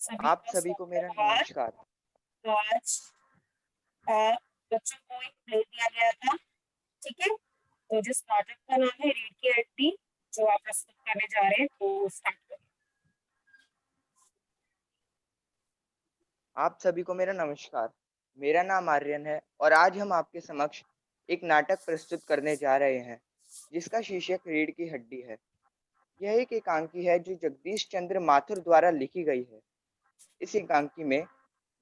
सभी आप का सभी को मेरा सुप्रभात। नमस्कार। तो आज बच्चों को एक प्ले दिया गया था, ठीक है। तो जिस नाटक का नाम है रीड की हड्डी, जो आप प्रस्तुत करने जा रहे हैं, तो स्टार्ट करें। आप सभी को मेरा नमस्कार। मेरा नाम आर्यन है और आज हम आपके समक्ष एक नाटक प्रस्तुत करने जा रहे हैं, जिसका शीर्षक रीढ़ की हड्डी है। यह एक एकांकी है जो जगदीश चंद्र माथुर द्वारा लिखी गई है। इस एकांकी में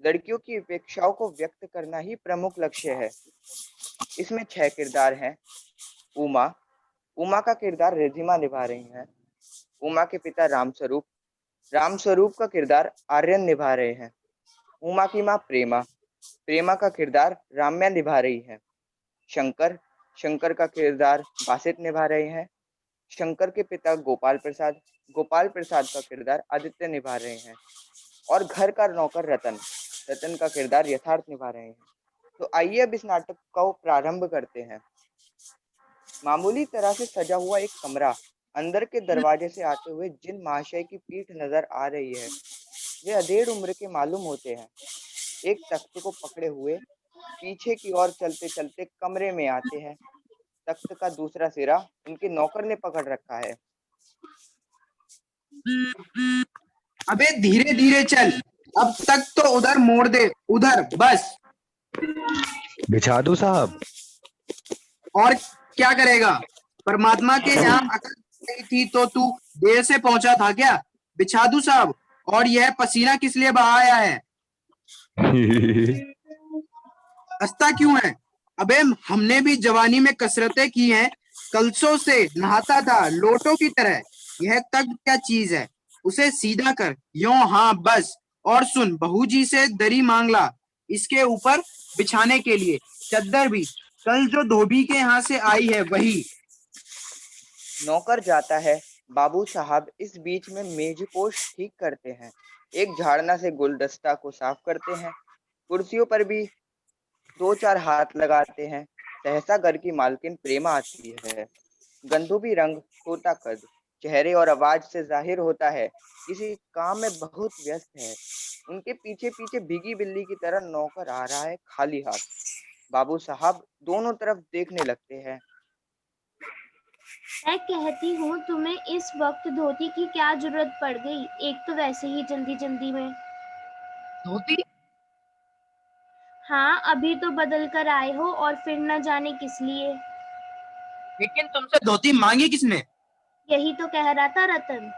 लड़कियों की अपेक्षाओं को व्यक्त करना ही प्रमुख लक्ष्य है। इसमें 6 किरदार हैं। उमा उमा का किरदार रिधिमा निभा रही हैं। उमा के पिता रामस्वरूप का किरदार आर्यन निभा रहे हैं। उमा की माँ प्रेमा प्रेमा का किरदार राम्या निभा रही है। शंकर शंकर का किरदार बासित निभा रहे हैं। शंकर के पिता गोपाल प्रसाद का किरदार आदित्य निभा रहे हैं। और घर का नौकर रतन का किरदार यथार्थ निभा रहे हैं। तो आइए अब इस नाटक को प्रारंभ करते हैं। मामूली तरह से सजा हुआ एक कमरा। अंदर के दरवाजे से आते हुए जिन महाशय की पीठ नजर आ रही है, वे अधेड़ उम्र के मालूम होते हैं। एक तख्त को पकड़े हुए पीछे की ओर चलते चलते कमरे में आते हैं। तख्त का दूसरा सिरा उनके नौकर ने पकड़ रखा है। अबे धीरे धीरे चल, अब तक तो उधर मोड़ दे, उधर बस। बिछा दूं साहब? और क्या करेगा? परमात्मा के यहाँ अकल नहीं थी तो तू देर से पहुंचा था क्या? बिछा दूं साहब? और यह पसीना किस लिए बहाया है? हंसता क्यों है? अबे हमने भी जवानी में कसरतें की हैं, कलसों से नहाता था लोटों की तरह। यह तख्त क्या चीज है? उसे सीधा कर, यों, हाँ बस। और सुन, बहू जी से दरी मांग ला, इसके ऊपर बिछाने के लिए चद्दर भी, कल जो धोबी के यहाँ से आई है वही। नौकर जाता है। बाबू साहब इस बीच में मेजपोश ठीक करते हैं। एक झाड़ना से गुलदस्ता को साफ करते हैं। कुर्सियों पर भी 2-4 हाथ लगाते हैं। सहसा घर की मालकिन प्रेमा आती है। गंदूबी रंग, छोटा कद, चेहरे और आवाज से जाहिर होता है किसी काम में बहुत व्यस्त है। उनके पीछे पीछे भीगी बिल्ली की तरह नौकर आ रहा है, खाली हाथ। बाबू साहब दोनों तरफ देखने लगते हैं। मैं कहती हूँ, तुम्हें इस वक्त धोती की क्या जरूरत पड़ गई? एक तो वैसे ही जल्दी जल्दी में। धोती? हाँ, अभी तो बदल कर आए हो और फिर न जाने किस लिए। लेकिन तुमसे धोती मांगी किसने? यही तो कह रहा था रतन।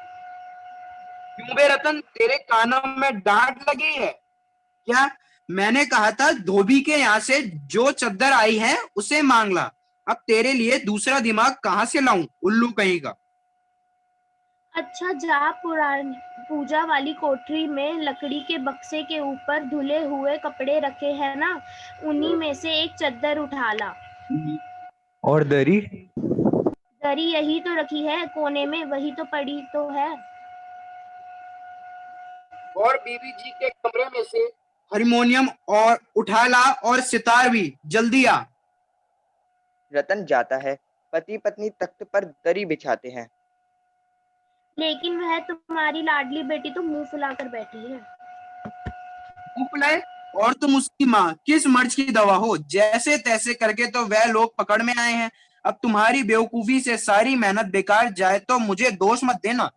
क्यों बे रतन, तेरे कानों में डांट लगी है क्या? मैंने कहा था धोबी के यहाँ से जो चद्दर आई है उसे मांग ला। अब तेरे लिए दूसरा दिमाग कहाँ से लाऊं, उल्लू कहीं का। अच्छा, जा पुरानी पूजा वाली कोठरी में लकड़ी के बक्से के ऊपर धुले हुए कपड़े रखे हैं ना, उन्हीं में से एक चद्दर उठा ला। और दरी? दरी यही तो रखी है कोने में, वही तो पड़ी तो है। और बीबी जी के कमरे में से हारमोनियम और उठा ला, और सितार भी, जल्दी आ। रतन जाता है। पति पत्नी तख्त पर दरी बिछाते हैं। लेकिन वह तुम्हारी लाडली बेटी तो मुंह फुलाकर बैठी है। उपलय, और तुम उसकी माँ, किस मर्ज की दवा हो? जैसे तैसे करके तो वह लोग पकड़ में आए हैं। अब तुम्हारी बेवकूफी से सारी मेहनत बेकार जाए तो मुझे दोष मत देना।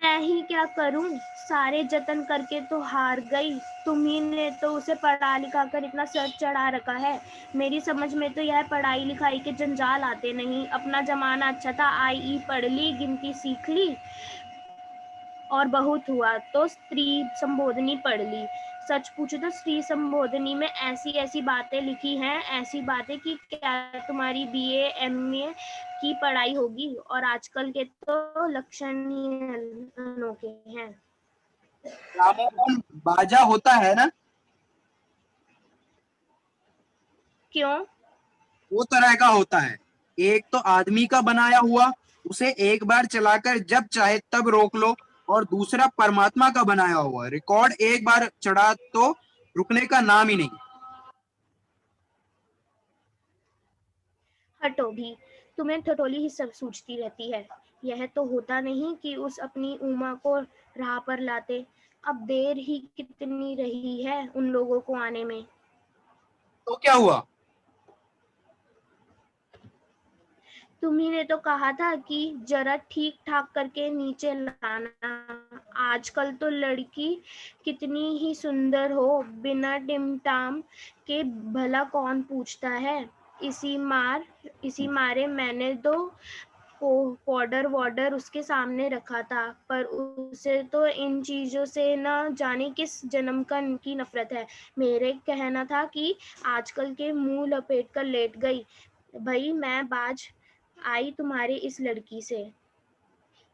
मैं ही क्या करूं, सारे जतन करके तो हार गई। तुम्ही ने तो उसे पढ़ा लिखा कर इतना सर चढ़ा रखा है। मेरी समझ में तो यह पढ़ाई लिखाई के जंजाल आते नहीं। अपना जमाना अच्छा था, आई पढ़ ली, गिनती सीख ली, और बहुत हुआ तो स्त्री संबोधनी पढ़ ली। सच पूछो तो स्त्री संबोधनी में ऐसी ऐसी बातें लिखी हैं, ऐसी बातें कि क्या तुम्हारी बीए एमए की पढ़ाई होगी। और आजकल के तो लक्षण ही अनोखे हैं। ग्रामोफोन बाजा होता है ना, क्यों? वो तरह का होता है। एक तो आदमी का बनाया हुआ, उसे एक बार चलाकर जब चाहे तब रोक लो। और दूसरा परमात्मा का बनाया हुआ, रिकॉर्ड एक बार चढ़ा तो रुकने का नाम ही नहीं। हटो भी, तुम्हें ठटोली ही सब सूझती रहती है। यह तो होता नहीं कि उस अपनी उमा को राह पर लाते। अब देर ही कितनी रही है उन लोगों को आने में। तो क्या हुआ? तुम्ही ने तो कहा था कि जरा ठीक ठाक करके नीचे लाना। आजकल तो लड़की कितनी ही सुंदर हो, बिना टिमटाम के भला कौन पूछता है। इसी मारे मैंने तो पाउडर वाउडर उसके सामने रखा था, पर उसे तो इन चीजों से न जाने किस जन्म की नफरत है। मेरे कहना था कि आजकल के मुंह लपेट कर लेट गई। भई मैं बाज आई तुम्हारी इस लड़की से।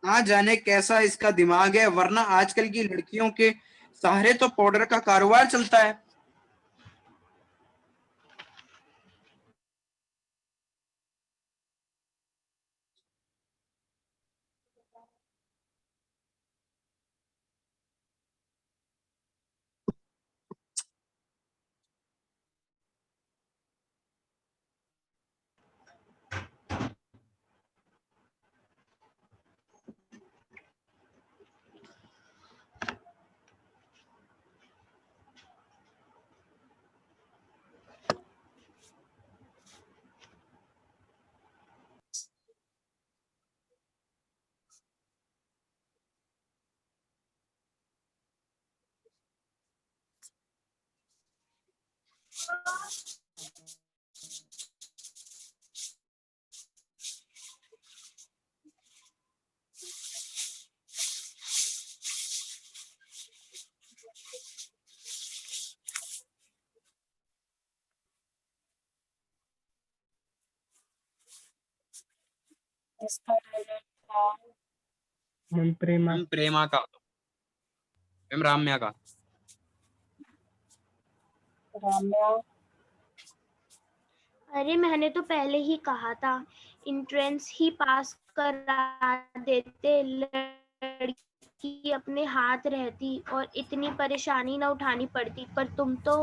ना जाने कैसा इसका दिमाग है, वरना आजकल की लड़कियों के सहारे तो पाउडर का कारोबार चलता है। इसका डायलॉग था प्रेमा का, राम्या का। राम्या। अरे मैंने तो पहले ही कहा था, एंट्रेंस ही पास करा देते, लड़की अपने हाथ रहती और इतनी परेशानी न उठानी पड़ती। पर तुम तो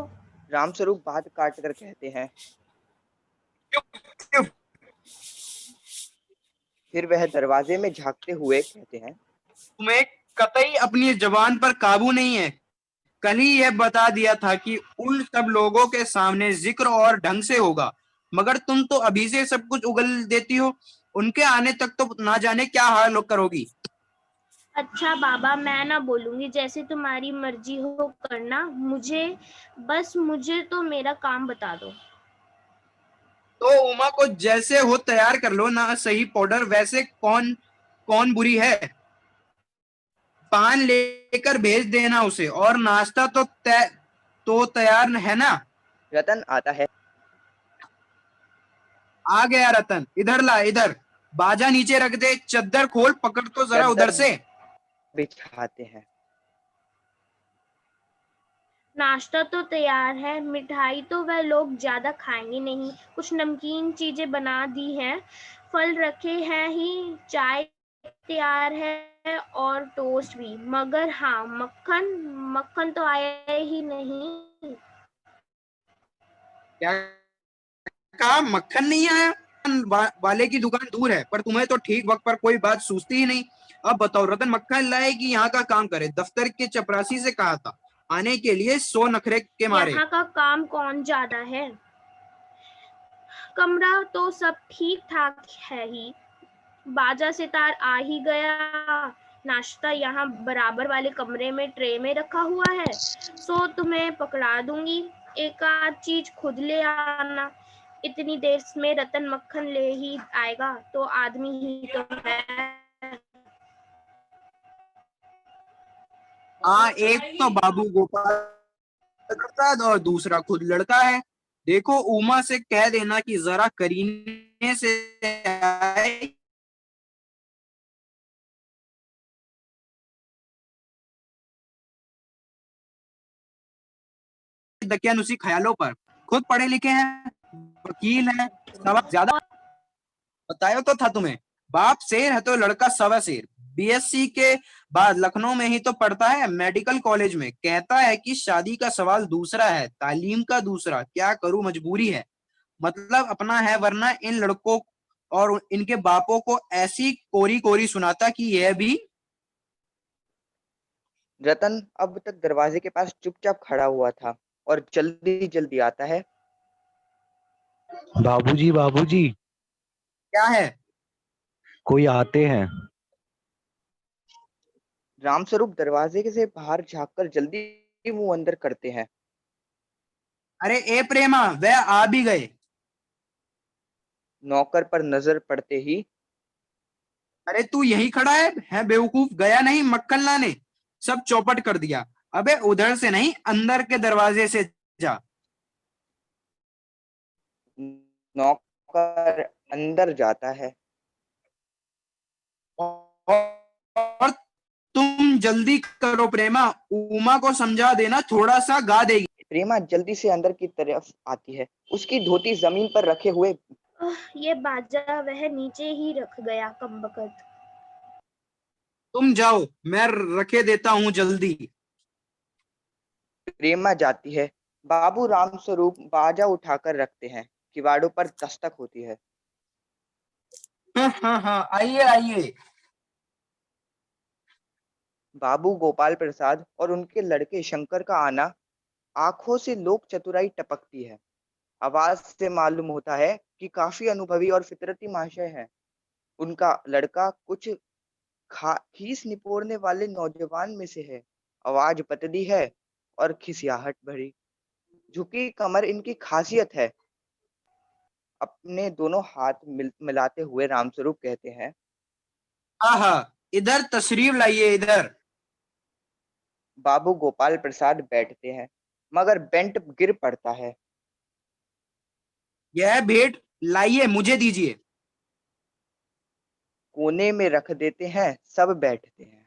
रामस्वरूप बात काट कर कहते हैं। चुप। फिर वह दरवाजे में झांकते हुए कहते हैं। तुम्हें कतई अपनी जबान पर काबू नहीं है। कल ही यह बता दिया था कि उन सब लोगों के सामने जिक्र और ढंग से होगा, मगर तुम तो अभी से सब कुछ उगल देती हो। उनके आने तक तो ना जाने क्या हाल करोगी। अच्छा बाबा, मैं ना बोलूंगी, जैसे तुम्हारी मर्जी हो करना। मुझे तो मेरा काम बता दो। तो उमा को जैसे हो तैयार कर लो ना। सही पाउडर वैसे कौन कौन बुरी है। पान लेकर भेज देना उसे, और नाश्ता तो तैयार है ना। रतन आता है। आ गया रतन, इधर ला इधर। बाजा नीचे रख दे, चद्दर खोल, पकड़ तो जरा उधर चद्दर से। बिछाते हैं। नाश्ता तो तैयार है, मिठाई तो वह लोग ज्यादा खाएंगे नहीं, कुछ नमकीन चीजें बना दी हैं, फल रखे हैं ही, चाय तैयार है और टोस्ट भी। मगर हाँ, मक्खन मक्खन तो आया ही नहीं। क्या कहा? मक्खन नहीं आया? वाले की दुकान दूर है, पर तुम्हें तो ठीक वक्त पर कोई बात सूझती ही नहीं। अब बताओ, रतन मक्खन लाए कि यहाँ का काम करे? दफ्तर के चपरासी से कहा था आने के लिए, 100 नखरे के मारे। यहाँ का काम कौन ज्यादा है, कमरा तो सब ठीक ठाक है ही, बाजा सितार आ ही गया, नाश्ता यहाँ बराबर वाले कमरे में ट्रे में रखा हुआ है, सो तुम्हें पकड़ा दूंगी, एक आध चीज खुद ले आना। इतनी देर में रतन मक्खन ले ही आएगा, तो आदमी ही तो है। हाँ, एक तो बाबू गोपाल प्रसाद और दूसरा खुद लड़का है। देखो, उमा से कह देना कि जरा करीने से आए। दकियानुसी ख्यालों पर, खुद पढ़े लिखे हैं, वकील हैं, सवाब ज्यादा बताया तो था तुम्हें। बाप शेर है तो लड़का सवा शेर। बीएससी के बाद लखनऊ में ही तो पढ़ता है, मेडिकल कॉलेज में। कहता है कि शादी का सवाल दूसरा है, तालीम का दूसरा। क्या करूं, मजबूरी है। मतलब अपना है, वरना इन लड़कों और इनके बापों को ऐसी कोरी कोरी सुनाता कि यह भी। रतन अब तक दरवाजे के पास चुपचाप खड़ा हुआ था और जल्दी जल्दी आता है। बाबूजी बाबूजी, क्या है? कोई आते हैं। रामस्वरूप दरवाजे से बाहर झांककर जल्दी मुंह अंदर करते हैं। अरे ए प्रेमा, वह आ भी गए। नौकर पर नजर पड़ते ही अरे तू यही खड़ा है बेवकूफ, गया नहीं मक्खन लाने? सब चौपट कर दिया। अबे उधर से नहीं, अंदर के दरवाजे से जा। नौकर अंदर जाता है। और तुम जल्दी करो प्रेमा, उमा को समझा देना, थोड़ा सा गा देगी। प्रेमा जल्दी से अंदर की तरफ आती है। उसकी धोती जमीन पर रखे हुए। ये बाजा वह नीचे ही रख गया कमबख्त। तुम जाओ, मैं रखे देता हूँ जल्दी। प्रेमा जाती है। बाबू रामस्वरूप बाजा उठाकर रखते हैं। किवाड़ों पर दस्तक होती है। हाँ, आइए आइए। बाबू गोपाल प्रसाद और उनके लड़के शंकर का आना। आंखों से लोक चतुराई टपकती है। आवाज से मालूम होता है कि काफी अनुभवी और फितरती महाशय हैं। उनका लड़का कुछ खीस निपोड़ने वाले नौजवान में से है। आवाज पतली है और खिसियाहट भरी। झुकी कमर इनकी खासियत है। अपने दोनों हाथ मिलाते हुए रामस्वरूप कहते हैं। आहा, इधर तशरीफ लाइए इधर। बाबू गोपाल प्रसाद बैठते हैं मगर बेंट गिर पड़ता है। यह भेंट लाइए, मुझे दीजिए। कोने में रख देते हैं। सब बैठते हैं।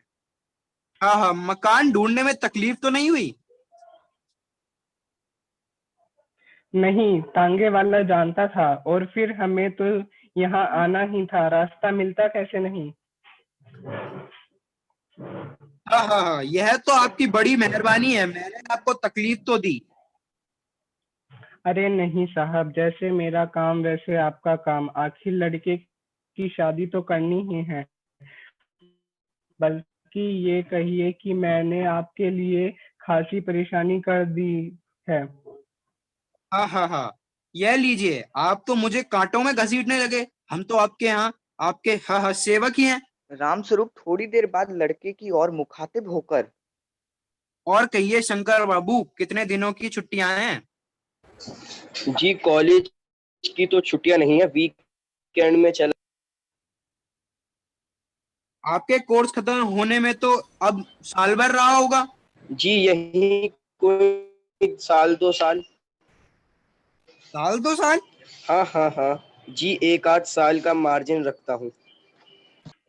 हाँ, मकान ढूंढने में तकलीफ तो नहीं हुई? नहीं, तांगे वाला जानता था और फिर हमें तो यहाँ आना ही था, रास्ता मिलता कैसे नहीं। हाँ, यह तो आपकी बड़ी मेहरबानी है, मैंने आपको तकलीफ तो दी। अरे नहीं साहब, जैसे मेरा काम वैसे आपका काम, आखिर लड़के की शादी तो करनी ही है। बल्कि ये कहिए कि मैंने आपके लिए खासी परेशानी कर दी है। हाँ, यह लीजिए। आप तो मुझे कांटों में घसीटने लगे, हम तो आपके यहाँ आपके हाँ सेवक ही हैं। रामस्वरूप थोड़ी देर बाद लड़के की ओर मुखातिब होकर। और कहिए शंकर बाबू, कितने दिनों की छुट्टियां हैं? जी कॉलेज की तो छुट्टियां नहीं है, वीकेंड में चला। आपके कोर्स खत्म होने में तो अब साल भर रहा होगा। जी यही कोई साल 2 साल। साल 2 साल? हाँ जी, 1 आध साल का मार्जिन रखता हूँ।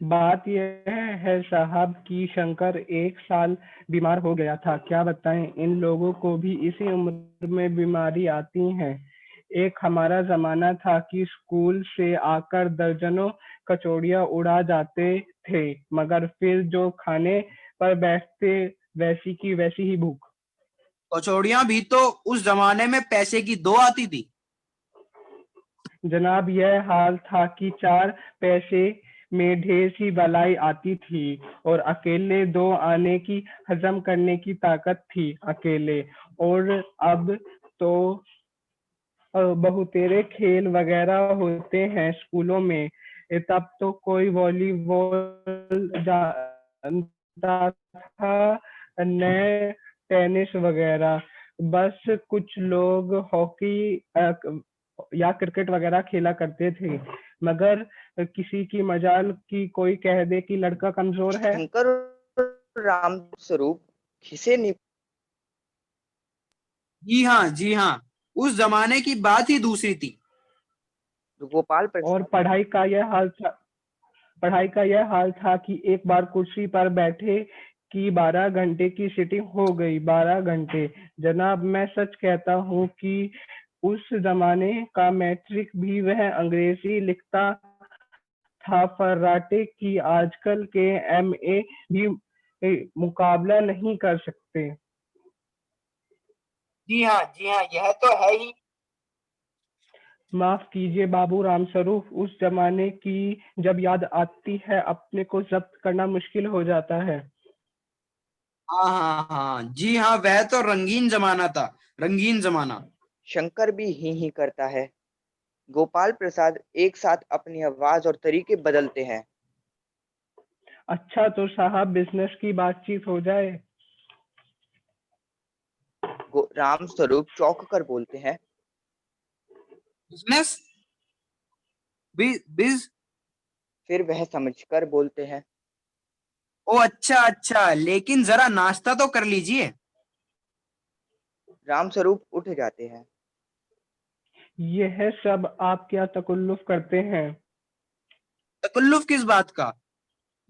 बात यह है साहब कि शंकर 1 साल बीमार हो गया था। क्या बताएं, इन लोगों को भी इसी उम्र में बीमारी आती है। एक हमारा जमाना था कि स्कूल से आकर दर्जनों कचौड़ियां उड़ा जाते थे, मगर फिर जो खाने पर बैठते वैसी की वैसी ही भूख। कचौड़ियां भी तो उस जमाने में पैसे की 2 आती थी। जनाब, यह हाल था कि 4 पैसे में ढेर सी बलाई आती थी और अकेले 2 आने की हजम करने की ताकत थी अकेले। और अब तो बहुतेरे खेल वगैरह होते हैं स्कूलों में। तब तो कोई वॉलीबॉल जानता था, न टेनिस वगैरह। बस कुछ लोग हॉकी या क्रिकेट वगैरह खेला करते थे, मगर किसी की मजाल की कोई कह दे कि लड़का कमजोर है। शंकर और रामस्वरूप खिसे नहीं। जी हाँ, उस जमाने की बात ही दूसरी थी। गोपाल और प्रसाद पढ़ाई का यह हाल था कि एक बार कुर्सी पर बैठे कि 12 घंटे की सिटिंग हो गई। 12 घंटे जनाब, मैं सच कहता हूँ कि उस जमाने का मैट्रिक भी वह अंग्रेजी लिखता था फर्राटे की आजकल के एमए भी मुकाबला नहीं कर सकते। जी हाँ, यह तो है ही। माफ कीजिए बाबू रामस्वरूप, उस जमाने की जब याद आती है अपने को जब्त करना मुश्किल हो जाता है। हाँ हाँ हाँ जी हाँ, वह तो रंगीन जमाना था, रंगीन जमाना। शंकर भी ही करता है। गोपाल प्रसाद एक साथ अपनी आवाज और तरीके बदलते हैं। अच्छा तो साहब बिजनेस की बातचीत हो जाए। राम स्वरूप चौंक कर बोलते हैं। बिजनेस, बिज। फिर वह समझकर बोलते हैं। ओ अच्छा अच्छा, लेकिन जरा नाश्ता तो कर लीजिए। राम स्वरूप उठ जाते हैं। यह सब आप क्या तकल्लुफ करते हैं? तकल्लुफ किस बात का?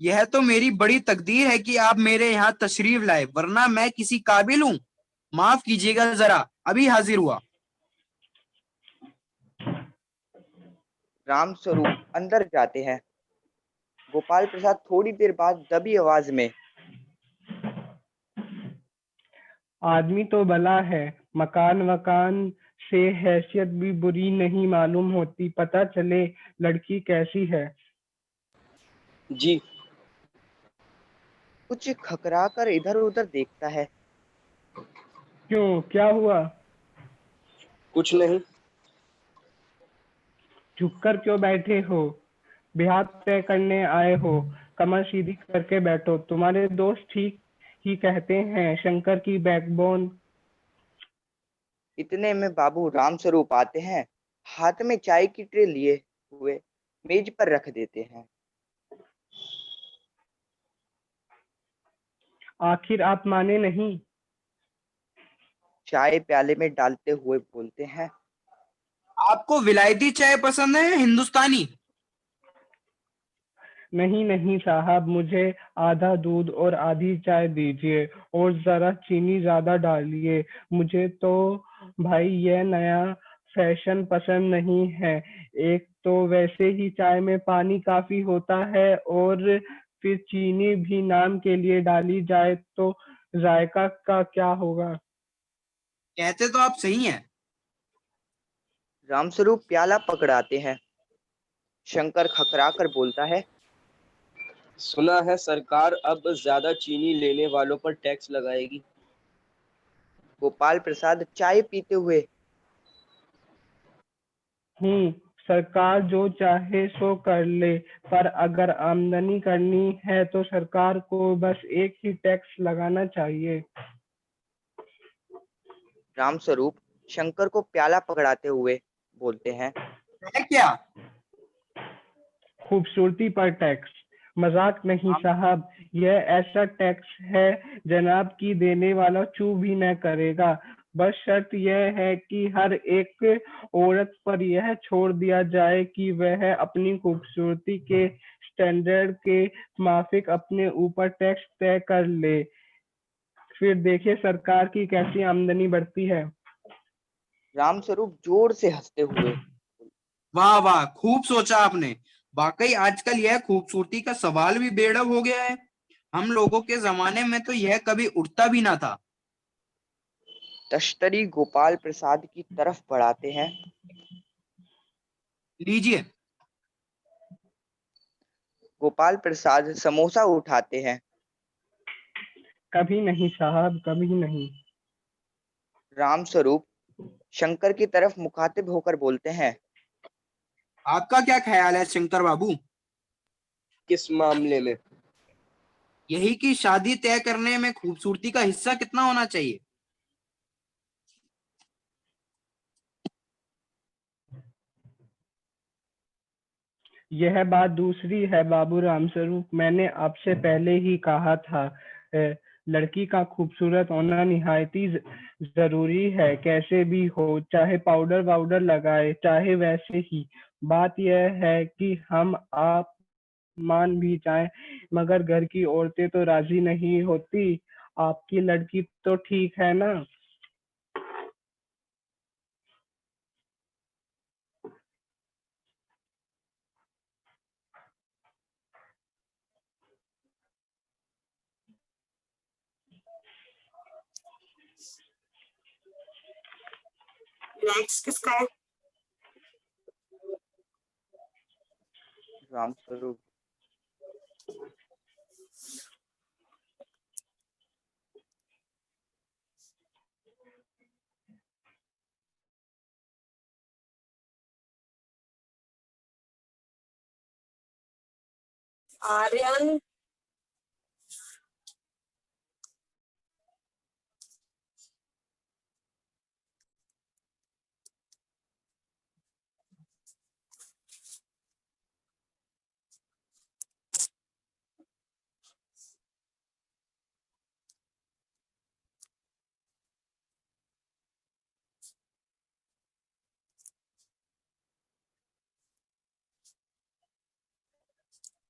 यह तो मेरी बड़ी तकदीर है कि आप मेरे यहाँ तशरीफ लाए, वरना मैं किसी काबिल हूँ? माफ कीजिएगा, जरा अभी हाजिर हुआ। राम स्वरूप अंदर जाते हैं। गोपाल प्रसाद थोड़ी देर बाद दबी आवाज में। आदमी तो भला है, मकान वकान से हैसियत भी बुरी नहीं मालूम होती, पता चले लड़की कैसी है। जी कुछ खकरा कर इधर उधर देखता है। क्यों, क्या हुआ? कुछ नहीं। झुककर क्यों बैठे हो? ब्याह तय करने आए हो? कमर सीधी करके बैठो, तुम्हारे दोस्त ठीक ही कहते हैं, शंकर की बैकबोन। इतने में बाबू राम स्वरूप आते हैं। हाथ में चाय की ट्रे लिए हुए मेज पर रख देते हैं। आखिर आप माने नहीं? चाय प्याले में डालते हुए बोलते हैं। आपको विलायती चाय पसंद है या हिंदुस्तानी? नहीं नहीं साहब, मुझे आधा दूध और आधी चाय दीजिए, और जरा चीनी ज्यादा डालिए। मुझे तो भाई ये नया फैशन पसंद नहीं है। एक तो वैसे ही चाय में पानी काफी होता है, और फिर चीनी भी नाम के लिए डाली जाए तो जायका का क्या होगा? कहते तो आप सही हैं। रामस्वरूप प्याला पकड़ाते हैं। शंकर खकरा कर बोलता है। सुना है सरकार अब ज्यादा चीनी लेने वालों पर टैक्स लगाएगी। गोपाल प्रसाद चाय पीते हुए। हम्म, सरकार जो चाहे सो कर ले, पर अगर आमदनी करनी है तो सरकार को बस एक ही टैक्स लगाना चाहिए। रामस्वरूप शंकर को प्याला पकड़ाते हुए बोलते हैं। है क्या? खूबसूरती पर टैक्स? मजाक नहीं हम साहब, यह ऐसा टैक्स है जनाब की देने वाला चू भी न करेगा। बस शर्त यह है कि हर एक औरत पर यह छोड़ दिया जाए कि वह अपनी खूबसूरती के स्टैंडर्ड के माफिक अपने ऊपर टैक्स तय कर ले, फिर देखिए सरकार की कैसी आमदनी बढ़ती है। रामस्वरूप जोर से हंसते हुए। वाह वाह, खूब सोचा आपने। वाकई आजकल यह खूबसूरती का सवाल भी बेढब हो गया है। हम लोगों के जमाने में तो यह कभी उठता भी ना था। तश्तरी गोपाल प्रसाद की तरफ बढ़ाते हैं। लीजिए। गोपाल प्रसाद समोसा उठाते हैं। कभी नहीं साहब, कभी नहीं। रामस्वरूप शंकर की तरफ मुखातिब होकर बोलते हैं। आपका क्या ख्याल है शंकर बाबू? किस मामले में? यही कि शादी तय करने में खूबसूरती का हिस्सा कितना होना चाहिए? यह बात दूसरी है बाबू रामस्वरूप, मैंने आपसे पहले ही कहा था, लड़की का खूबसूरत होना निहायती जरूरी है, कैसे भी हो, चाहे पाउडर वाउडर लगाए चाहे वैसे ही। बात यह है कि हम आप मान भी जाएं, मगर घर की औरतें तो राजी नहीं होती। आपकी लड़की तो ठीक है ना? नेक्स्ट किसका है? रामस्वरूप। आर्यन,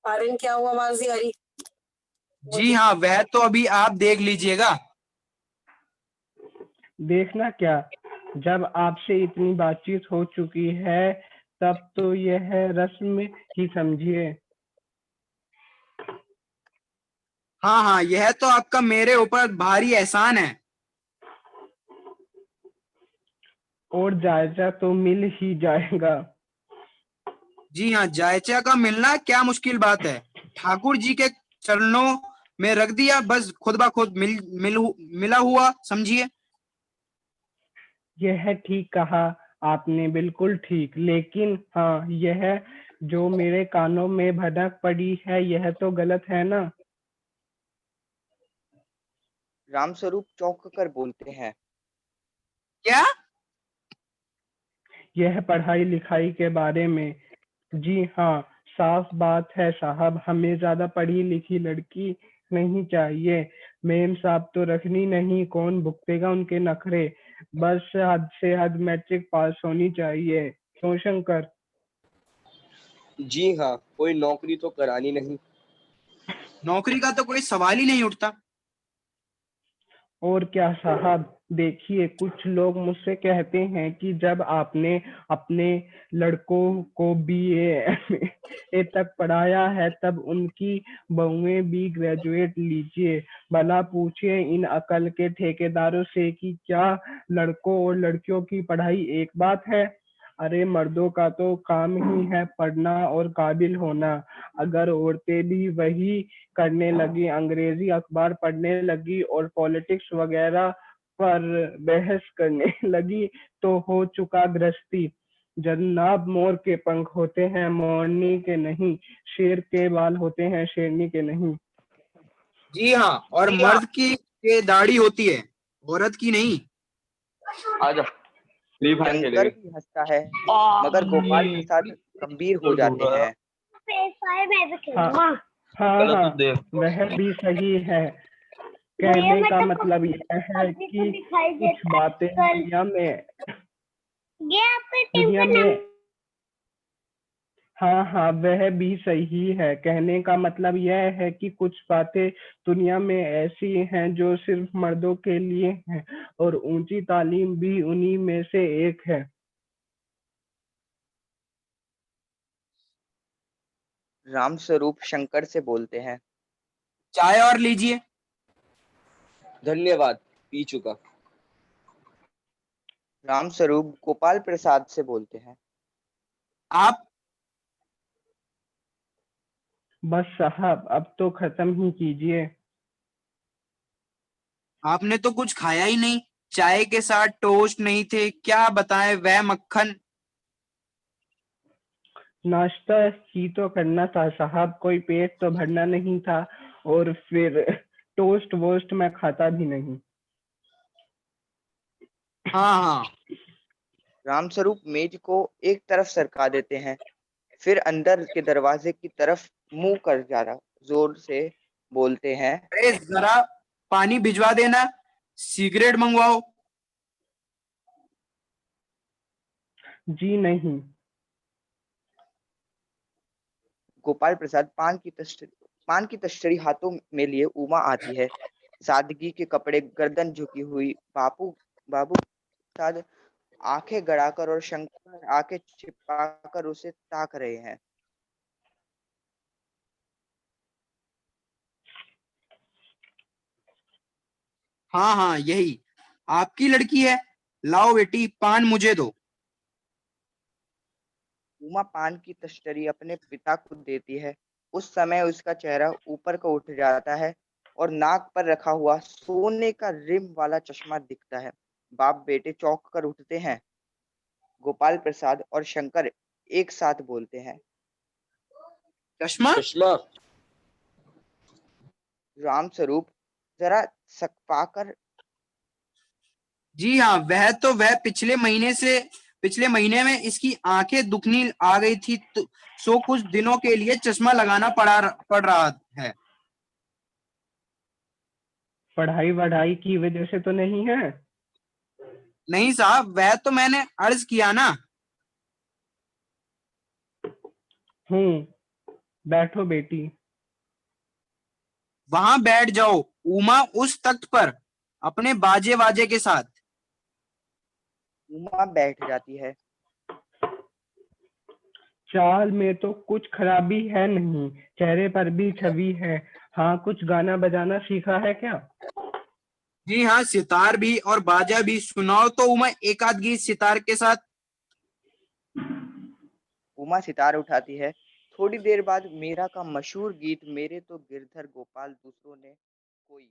आर्यन क्या हुआ, आवाज नहीं आ रही? जी हाँ, वह तो अभी आप देख लीजिएगा। देखना क्या, जब आपसे इतनी बातचीत हो चुकी है तब तो यह रस्म ही समझिए। हाँ हाँ, यह तो आपका मेरे ऊपर भारी एहसान है। और जायजा तो मिल ही जाएगा। जी हाँ, जायचा का मिलना क्या मुश्किल बात है। ठाकुर जी के चरणों में रख दिया, बस खुद ब खुद मिला हुआ समझिए। यह ठीक कहा आपने, बिल्कुल ठीक। लेकिन हाँ, यह जो मेरे कानों में भनक पड़ी है यह तो गलत है ना? रामस्वरूप चौंक कर बोलते हैं। क्या? यह पढ़ाई लिखाई के बारे में। जी हाँ, साफ बात है साहब, हमें ज्यादा पढ़ी लिखी लड़की नहीं चाहिए। मेम साहब तो रखनी नहीं, कौन भुगतेगा उनके नखरे। बस हद से हद मैट्रिक पास होनी चाहिए। क्यों शंकर? जी हाँ, कोई नौकरी तो करानी नहीं। नौकरी का तो कोई सवाल ही नहीं उठता। और क्या साहब, देखिए कुछ लोग मुझसे कहते हैं कि जब आपने अपने लड़कों को बीए एमए तक पढ़ाया है तब उनकी बहुएं भी ग्रेजुएट लीजिए। भला पूछिए इन अकल के ठेकेदारों से कि क्या लड़कों और लड़कियों की पढ़ाई एक बात है? अरे मर्दों का तो काम ही है पढ़ना और काबिल होना। अगर औरतें भी वही करने लगी, अंग्रेजी अखबार पढ़ने लगी और पॉलिटिक्स वगैरह पर बहस करने लगी, तो हो चुका गृहस्थी। जनाब, मोर के पंख होते हैं मोरनी के नहीं, शेर के बाल होते हैं शेरनी के नहीं। जी हाँ, और मर्द की के दाढ़ी होती है, औरत की नहीं। आजा, फ्री फायर शंकर खेलेंगे। भी हंसता है, मगर गोपाल जी प्रसाद गंभीर हो चल जाते दूंगा। हैं। हाँ हाँ चलो हाँ, तू दे। वह भी सही है। कहने का मतलब यह है कि कुछ बातें दुनिया में हाँ हाँ, वह भी सही है। कहने का मतलब यह है कि कुछ बातें दुनिया में ऐसी हैं जो सिर्फ मर्दों के लिए हैं, और ऊंची तालीम भी उन्हीं में से एक है। रामस्वरूप शंकर से बोलते हैं। चाय और लीजिए। धन्यवाद, पी चुका। रामस्वरूप गोपाल प्रसाद से बोलते हैं। आप? बस साहब, अब तो खत्म ही कीजिए। आपने तो कुछ खाया ही नहीं। चाय के साथ टोस्ट नहीं थे, क्या बताएं, वह मक्खन। नाश्ता ही तो करना था साहब, कोई पेट तो भरना नहीं था। और फिर टोस्ट वोस्ट मैं खाता भी नहीं। हाँ हाँ। रामस्वरूप मेज को एक तरफ सरका देते हैं, फिर अंदर के दरवाजे की तरफ मुंह कर जरा जोर से बोलते हैं। अरे जरा पानी भिजवा देना, सिगरेट मंगवाओ। जी नहीं। गोपाल प्रसाद पान की तश्तरी हाथों में लिए उमा आती है। सादगी के कपड़े, गर्दन झुकी हुई। बाबू प्रसाद आंखें गड़ाकर और शंकर आंखें छिपाकर उसे ताक रहे हैं। हाँ हाँ, यही आपकी लड़की है। लाओ बेटी, पान मुझे दो। उमा पान की तश्तरी अपने पिता को देती है। उस समय उसका चेहरा ऊपर को उठ जाता है और नाक पर रखा हुआ सोने का रिम वाला चश्मा दिखता है। बाप बेटे चौंक कर उठते हैं। गोपाल प्रसाद और शंकर एक साथ बोलते हैं, चश्मा? चश्मा? रामस्वरूप जरा सकपाकर, जी हाँ, वह पिछले महीने में इसकी आंखें दुखनी आ गई थी, तो सो कुछ दिनों के लिए चश्मा लगाना पड़ रहा है। पढ़ाई वढ़ाई की वजह से तो नहीं है? नहीं साहब, वह तो मैंने अर्ज किया ना। बैठो बेटी। वहां बैठ जाओ उमा, उस तख्त पर अपने बाजे वाजे के साथ। उमा बैठ जाती है। चाल में तो कुछ खराबी है नहीं, चेहरे पर भी छवि है। हाँ, कुछ गाना बजाना सीखा है क्या? जी हाँ, सितार भी और बाजा भी। सुनाओ तो उमा एक आध गीत सितार के साथ। उमा सितार उठाती है। थोड़ी देर बाद मीरा का मशहूर गीत मेरे तो गिरधर गोपाल दूसरों ने कोई